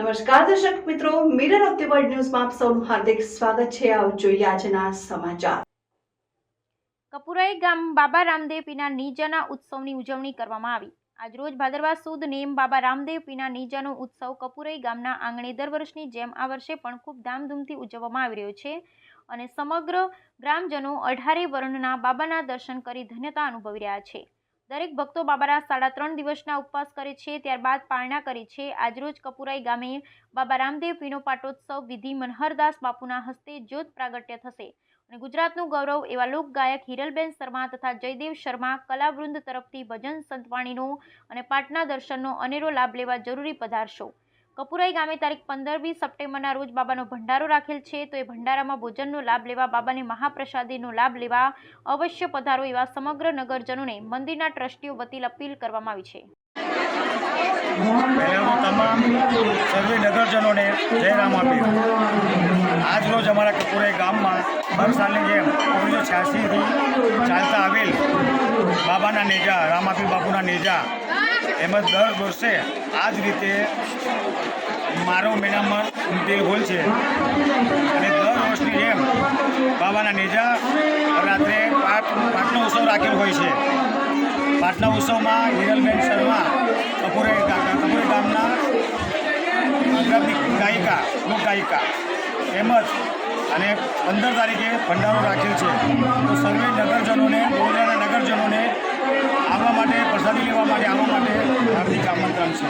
નમસ્કાર દર્શક મિત્રો, મિરર ઓફ ધ વર્લ્ડ ન્યૂઝમાં આપ સૌનું હાર્દિક સ્વાગત છે। આવો જોઈએ આજના સમાચાર। કપુરાઈ ગામ બાબા રામદેવ પીરના નીજાના ઉત્સવની ઉજવણી કરવામાં આવી। આજરોજ ભાદરવા સુદ નેમ બાબા રામદેવ પીરના નીજાનો ઉત્સવ કપુરાઈ ગામના આંગણે દર વર્ષની જેમ આ વર્ષે પણ ખૂબ ધામધૂમથી ઉજવવામાં આવી રહ્યો છે અને સમગ્ર ગ્રામજનો 18 વર્ણના બાબાના દર્શન કરી ધન્યતા અનુભવી રહ્યા છે। દરેક ભક્તો બાબાના 3.5 દિવસના ઉપવાસ કરે છે, ત્યારબાદ પારણા કરે છે। આજરોજ કપુરાઈ ગામે બાબા રામદેવ પીરનો પાટોત્સવ વિધિ મનહરદાસ બાપુના હસ્તે જ્યોત પ્રાગટ્ય થશે અને ગુજરાતનું ગૌરવ એવા લોકગાયક હિરલબેન શર્મા તથા જયદેવ શર્મા કલાવૃંદ તરફથી ભજન સંતવાણીનો અને પાટના દર્શનનો અનેરો લાભ લેવા જરૂરી પધારશો। કપુરાઈ ગામે તારીખ 15મી સપ્ટેમ્બરના રોજ બાબાનો ભંડારો રાખેલ છે, તો એ ભંડારામાં ભોજનનો લાભ લેવા, બાબાની મહાપ્રસાદીનો લાભ લેવા અવશ્ય પધારો એવા સમગ્ર નગરજનોને મંદિરના ટ્રસ્ટીઓ વતી અપીલ કરવામાં આવી છે। તમામ સર્વે નગરજનોને જય રામાપીર। આજ રોજ અમારા કપુરાઈ ગામમાં હર સાલની જેમ 1986થી ચાલતા આવેલ બાબાના નેજા, રામાપીર બાપુના નેજા, એમ જ દર વર્ષે આ જ રીતે મારો મહિનામાં તેલ હોય છે અને દર વર્ષની જેમ બાબાના નેજા રાત્રે પાટનો ઉત્સવ રાખેલો હોય છે। પાટના ઉત્સવમાં હિરલબેન શર્મા કપુરાઈ ગામના ગાયિકા, લોકગાયિકા એમ જ અને 15 તારીખે ભંડારો રાખેલ છે। તો સર્વે નગરજનોને, વડોદરાના નગરજનોને આવવા માટે, પ્રસાદી લેવા માટે આવવા માટે હાર્દિક આમંત્રણ છે।